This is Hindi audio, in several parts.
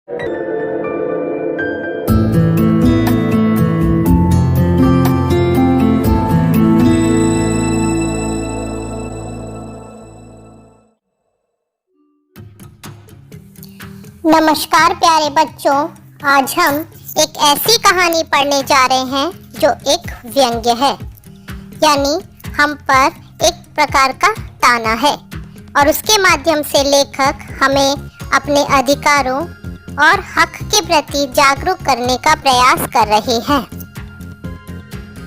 नमस्कार प्यारे बच्चों, आज हम एक ऐसी कहानी पढ़ने जा रहे हैं जो एक व्यंग्य है, यानी हम पर एक प्रकार का ताना है और उसके माध्यम से लेखक हमें अपने अधिकारों और हक के प्रति जागरूक करने का प्रयास कर रहे हैं।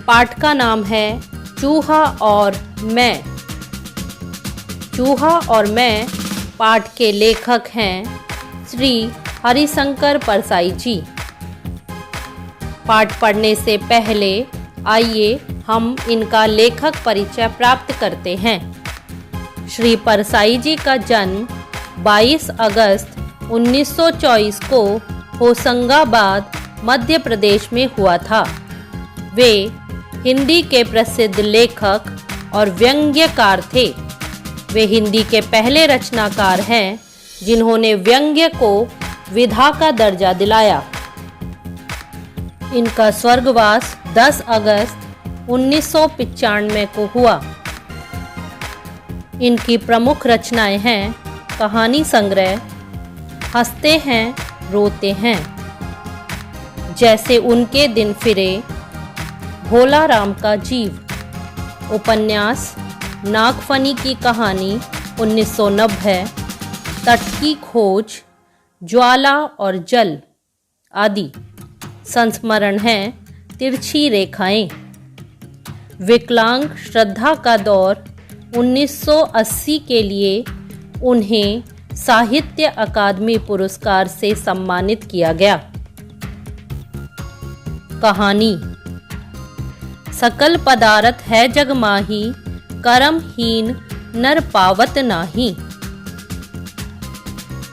पाठ का नाम है चूहा और मैं। चूहा और मैं पाठ के लेखक हैं श्री हरिशंकर परसाई जी। पाठ पढ़ने से पहले आइए हम इनका लेखक परिचय प्राप्त करते हैं। श्री परसाई जी का जन्म 22 अगस्त 1924 को होशंगाबाद मध्य प्रदेश में हुआ था। वे हिंदी के प्रसिद्ध लेखक और व्यंग्यकार थे। वे हिंदी के पहले रचनाकार हैं जिन्होंने व्यंग्य को विधा का दर्जा दिलाया। इनका स्वर्गवास 10 अगस्त 1995 को हुआ। इनकी प्रमुख रचनाएं हैं कहानी संग्रह, हंसते हैं रोते हैं, जैसे उनके दिन फिरे, भोला राम का जीव, उपन्यास नागफनी की कहानी 1990, तट की खोज, ज्वाला और जल आदि। संस्मरण हैं तिरछी रेखाएं। विकलांग श्रद्धा का दौर 1980 के लिए उन्हें साहित्य अकादमी पुरस्कार से सम्मानित किया गया। कहानी। सकल पदारथ है जग माही, करमहीन नर पावत नाही।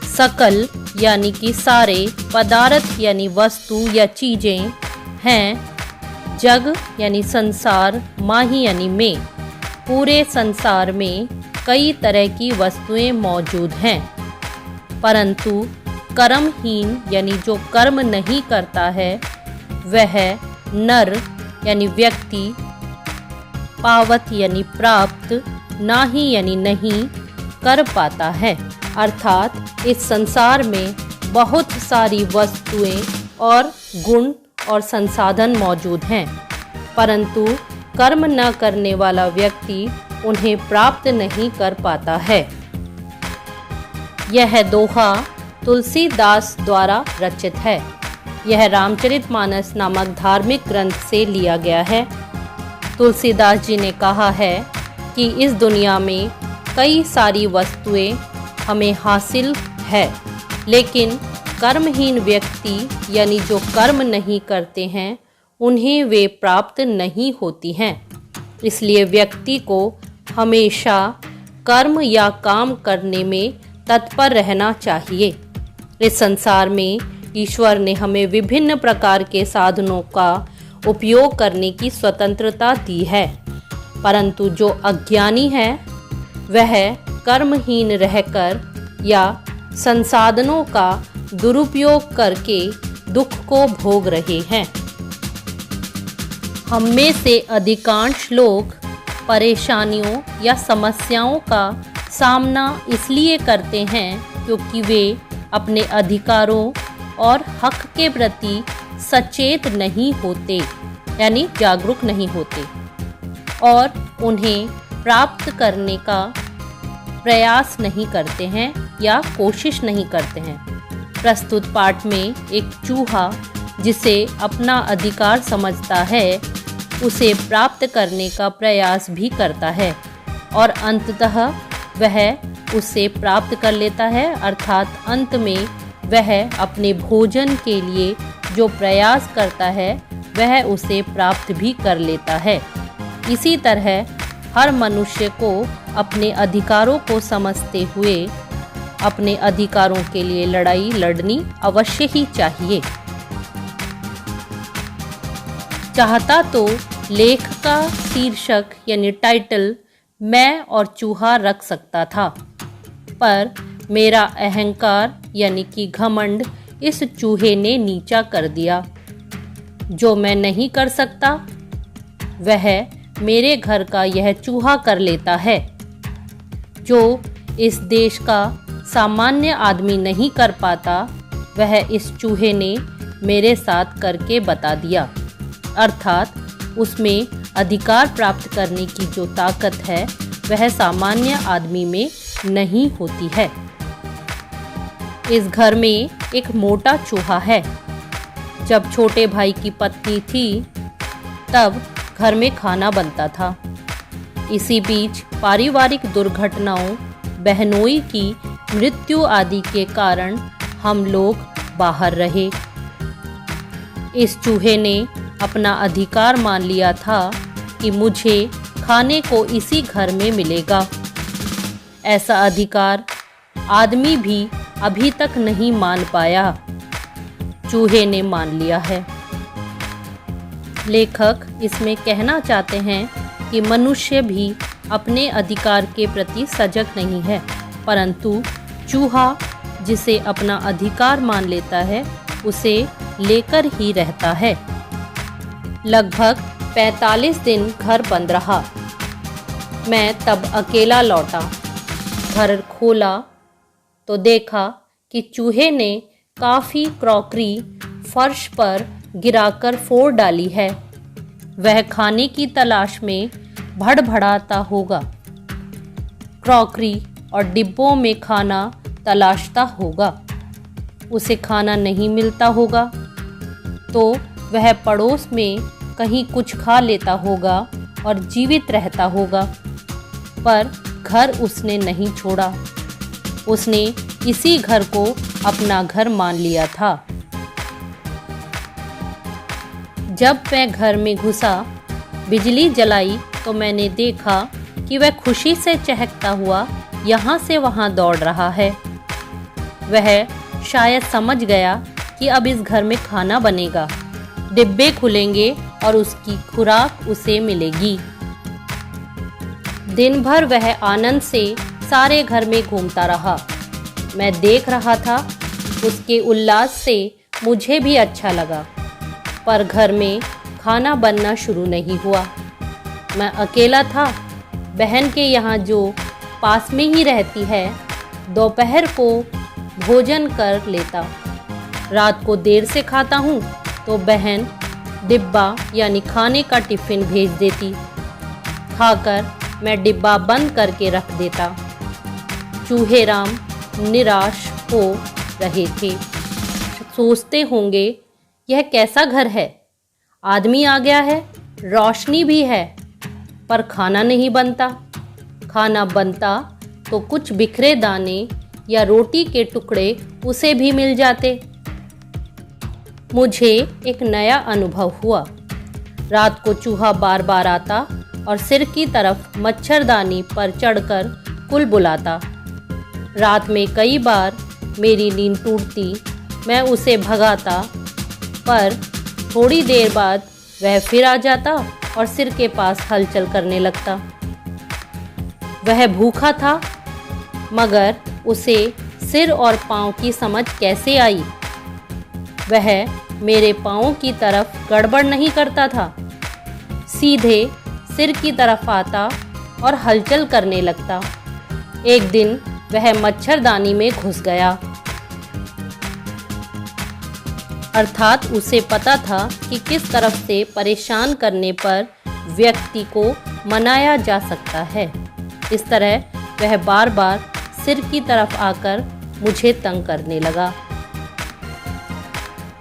सकल यानी कि सारे, पदार्थ यानी वस्तु या चीज़ें, हैं जग यानी संसार, माही यानी में। पूरे संसार में कई तरह की वस्तुएं मौजूद हैं, परंतु कर्महीन यानी जो कर्म नहीं करता है वह नर यानी व्यक्ति, पावत यानी प्राप्त, नाही यानी नहीं कर पाता है। अर्थात इस संसार में बहुत सारी वस्तुएं और गुण और संसाधन मौजूद हैं, परंतु कर्म न करने वाला व्यक्ति उन्हें प्राप्त नहीं कर पाता है। यह दोहा तुलसीदास द्वारा रचित है। यह रामचरितमानस नामक धार्मिक ग्रंथ से लिया गया है। तुलसीदास जी ने कहा है कि इस दुनिया में कई सारी वस्तुएं हमें हासिल है, लेकिन कर्महीन व्यक्ति यानी जो कर्म नहीं करते हैं उन्हें वे प्राप्त नहीं होती हैं। इसलिए व्यक्ति को हमेशा कर्म या काम करने में तत्पर रहना चाहिए। इस संसार में ईश्वर ने हमें विभिन्न प्रकार के साधनों का उपयोग करने की स्वतंत्रता दी है, परंतु जो अज्ञानी है वह कर्महीन रहकर या संसाधनों का दुरुपयोग करके दुख को भोग रहे हैं। हम में से अधिकांश लोग परेशानियों या समस्याओं का सामना इसलिए करते हैं क्योंकि वे अपने अधिकारों और हक के प्रति सचेत नहीं होते, यानी जागरूक नहीं होते और उन्हें प्राप्त करने का प्रयास नहीं करते हैं या कोशिश नहीं करते हैं। प्रस्तुत पाठ में एक चूहा जिसे अपना अधिकार समझता है उसे प्राप्त करने का प्रयास भी करता है और अंततः वह उसे प्राप्त कर लेता है। अर्थात अंत में वह अपने भोजन के लिए जो प्रयास करता है वह उसे प्राप्त भी कर लेता है। इसी तरह हर मनुष्य को अपने अधिकारों को समझते हुए अपने अधिकारों के लिए लड़ाई लड़नी अवश्य ही चाहिए। चाहता तो लेख का शीर्षक यानी टाइटल मैं और चूहा रख सकता था, पर मेरा अहंकार यानी कि घमंड इस चूहे ने नीचा कर दिया। जो मैं नहीं कर सकता वह मेरे घर का यह चूहा कर लेता है। जो इस देश का सामान्य आदमी नहीं कर पाता वह इस चूहे ने मेरे साथ करके बता दिया। अर्थात उसमें अधिकार प्राप्त करने की जो ताकत है वह सामान्य आदमी में नहीं होती है। इस घर में एक मोटा चूहा है। जब छोटे भाई की पत्नी थी तब घर में खाना बनता था। इसी बीच पारिवारिक दुर्घटनाओं, बहनोई की मृत्यु आदि के कारण हम लोग बाहर रहे। इस चूहे ने अपना अधिकार मान लिया था कि मुझे खाने को इसी घर में मिलेगा। ऐसा अधिकार आदमी भी अभी तक नहीं मान पाया, चूहे ने मान लिया है। लेखक इसमें कहना चाहते हैं कि मनुष्य भी अपने अधिकार के प्रति सजग नहीं है, परंतु चूहा जिसे अपना अधिकार मान लेता है उसे लेकर ही रहता है। लगभग 45 दिन घर बंद रहा। मैं तब अकेला लौटा। घर खोला तो देखा कि चूहे ने काफ़ी क्रॉकरी फर्श पर गिराकर फोड़ डाली है। वह खाने की तलाश में भड़भड़ाता होगा। क्रॉकरी और डिब्बों में खाना तलाशता होगा। उसे खाना नहीं मिलता होगा तो वह पड़ोस में कहीं कुछ खा लेता होगा और जीवित रहता होगा, पर घर उसने नहीं छोड़ा। उसने इसी घर को अपना घर मान लिया था। जब मैं घर में घुसा, बिजली जलाई तो मैंने देखा कि वह खुशी से चहकता हुआ यहाँ से वहाँ दौड़ रहा है। वह शायद समझ गया कि अब इस घर में खाना बनेगा, डिब्बे खुलेंगे और उसकी खुराक उसे मिलेगी। दिन भर वह आनंद से सारे घर में घूमता रहा। मैं देख रहा था, उसके उल्लास से मुझे भी अच्छा लगा, पर घर में खाना बनना शुरू नहीं हुआ। मैं अकेला था। बहन के यहाँ जो पास में ही रहती है, दोपहर को भोजन कर लेता। रात को देर से खाता हूँ तो बहन डिब्बा यानी खाने का टिफ़िन भेज देती। खाकर मैं डिब्बा बंद करके रख देता। चूहेराम निराश हो रहे थे। सोचते होंगे यह कैसा घर है, आदमी आ गया है, रोशनी भी है, पर खाना नहीं बनता। खाना बनता तो कुछ बिखरे दाने या रोटी के टुकड़े उसे भी मिल जाते। मुझे एक नया अनुभव हुआ। रात को चूहा बार बार आता और सिर की तरफ मच्छरदानी पर चढ़कर कुल बुलाता। रात में कई बार मेरी नींद टूटती, मैं उसे भगाता, पर थोड़ी देर बाद वह फिर आ जाता और सिर के पास हलचल करने लगता। वह भूखा था, मगर उसे सिर और पाँव की समझ कैसे आई? वह मेरे पाँव की तरफ गड़बड़ नहीं करता था, सीधे सिर की तरफ आता और हलचल करने लगता। एक दिन वह मच्छरदानी में घुस गया। अर्थात उसे पता था कि किस तरफ से परेशान करने पर व्यक्ति को मनाया जा सकता है। इस तरह वह बार बार सिर की तरफ आकर मुझे तंग करने लगा।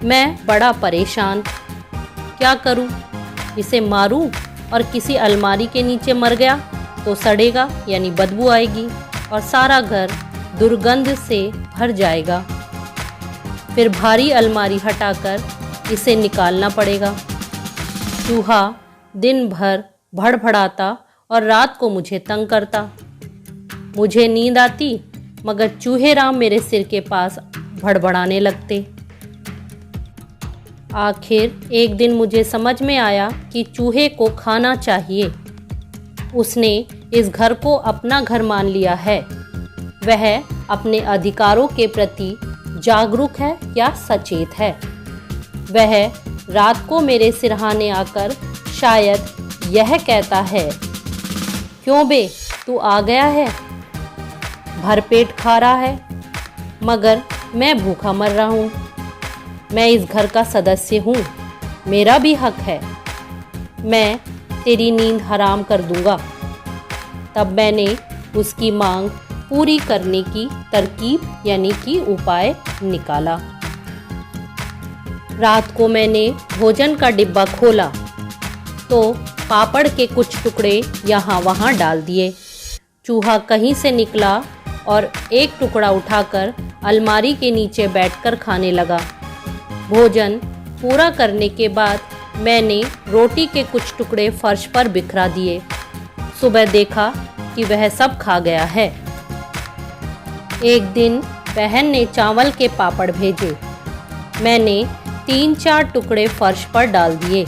मैं बड़ा परेशान, क्या करूं? इसे मारूं और किसी अलमारी के नीचे मर गया तो सड़ेगा यानी बदबू आएगी और सारा घर दुर्गंध से भर जाएगा। फिर भारी अलमारी हटाकर इसे निकालना पड़ेगा। चूहा दिन भर भड़भड़ाता और रात को मुझे तंग करता। मुझे नींद आती, मगर चूहेराम मेरे सिर के पास भड़बड़ाने लगते। आखिर एक दिन मुझे समझ में आया कि चूहे को खाना चाहिए। उसने इस घर को अपना घर मान लिया है। वह अपने अधिकारों के प्रति जागरूक है या सचेत है। वह रात को मेरे सिरहाने आकर शायद यह कहता है, क्यों बे, तू आ गया है? भरपेट खा रहा है, मगर मैं भूखा मर रहा हूँ। मैं इस घर का सदस्य हूँ, मेरा भी हक है। मैं तेरी नींद हराम कर दूंगा। तब मैंने उसकी मांग पूरी करने की तरकीब यानी कि उपाय निकाला। रात को मैंने भोजन का डिब्बा खोला तो पापड़ के कुछ टुकड़े यहाँ वहाँ डाल दिए। चूहा कहीं से निकला और एक टुकड़ा उठाकर अलमारी के नीचे बैठकर खाने लगा। भोजन पूरा करने के बाद मैंने रोटी के कुछ टुकड़े फर्श पर बिखरा दिए। सुबह देखा कि वह सब खा गया है। एक दिन बहन ने चावल के पापड़ भेजे। मैंने 3-4 टुकड़े फर्श पर डाल दिए।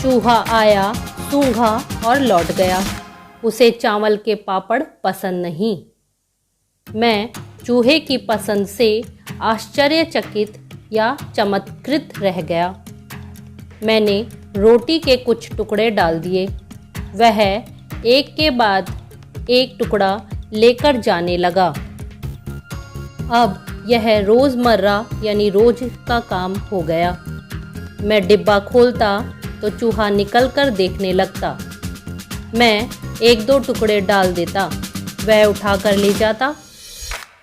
चूहा आया, सूंघा और लौट गया। उसे चावल के पापड़ पसंद नहीं। मैं चूहे की पसंद से आश्चर्यचकित या चमत्कृत रह गया। मैंने रोटी के कुछ टुकड़े डाल दिए। वह एक के बाद एक टुकड़ा लेकर जाने लगा। अब यह रोज़मर्रा यानी रोज का काम हो गया। मैं डिब्बा खोलता तो चूहा निकल कर देखने लगता। मैं 1-2 टुकड़े डाल देता, वह उठाकर ले जाता,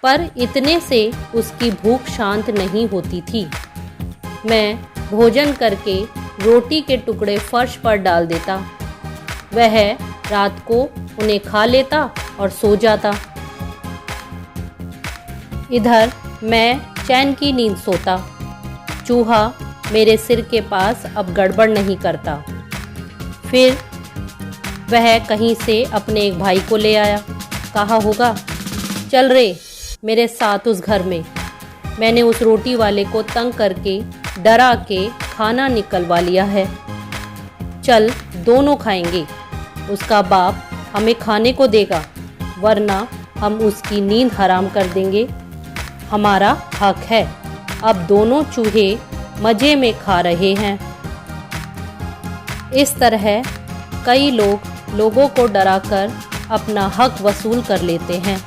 पर इतने से उसकी भूख शांत नहीं होती थी। मैं भोजन करके रोटी के टुकड़े फर्श पर डाल देता। वह रात को उन्हें खा लेता और सो जाता। इधर मैं चैन की नींद सोता। चूहा मेरे सिर के पास अब गड़बड़ नहीं करता। फिर वह कहीं से अपने एक भाई को ले आया। कहा होगा, चल रे मेरे साथ उस घर में। मैंने उस रोटी वाले को तंग करके डरा के खाना निकलवा लिया है। चल दोनों खाएंगे। उसका बाप हमें खाने को देगा, वरना हम उसकी नींद हराम कर देंगे। हमारा हक है। अब दोनों चूहे मज़े में खा रहे हैं। इस तरह कई लोगों को डराकर अपना हक वसूल कर लेते हैं।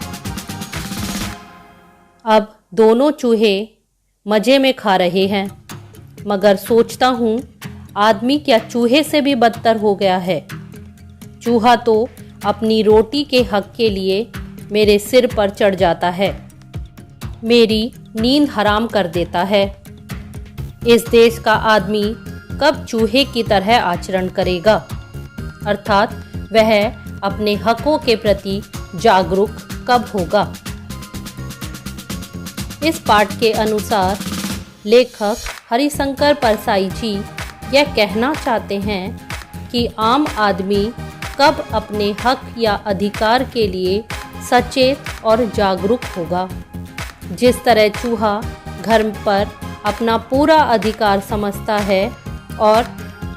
अब दोनों चूहे मज़े में खा रहे हैं, मगर सोचता हूँ आदमी क्या चूहे से भी बदतर हो गया है। चूहा तो अपनी रोटी के हक के लिए मेरे सिर पर चढ़ जाता है, मेरी नींद हराम कर देता है। इस देश का आदमी कब चूहे की तरह आचरण करेगा, अर्थात वह अपने हकों के प्रति जागरूक कब होगा। इस पाठ के अनुसार लेखक हरिशंकर परसाई जी यह कहना चाहते हैं कि आम आदमी कब अपने हक या अधिकार के लिए सचेत और जागरूक होगा। जिस तरह चूहा घर पर अपना पूरा अधिकार समझता है और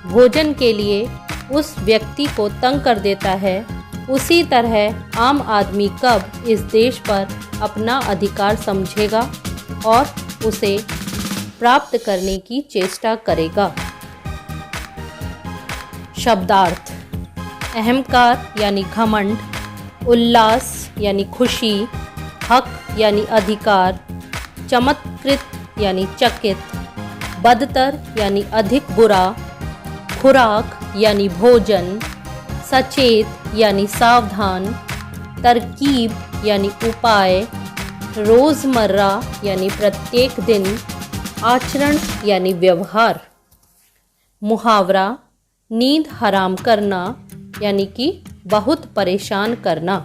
भोजन के लिए उस व्यक्ति को तंग कर देता है, उसी तरह आम आदमी कब इस देश पर अपना अधिकार समझेगा और उसे प्राप्त करने की चेष्टा करेगा। शब्दार्थ: अहंकार यानी घमंड, उल्लास यानी खुशी, हक यानी अधिकार, चमत्कृत यानी चकित, बदतर यानी अधिक बुरा, खुराक यानी भोजन, सचेत यानी सावधान, तरकीब यानी उपाय, रोज़मर्रा यानी प्रत्येक दिन, आचरण यानी व्यवहार। मुहावरा: नींद हराम करना यानी कि बहुत परेशान करना।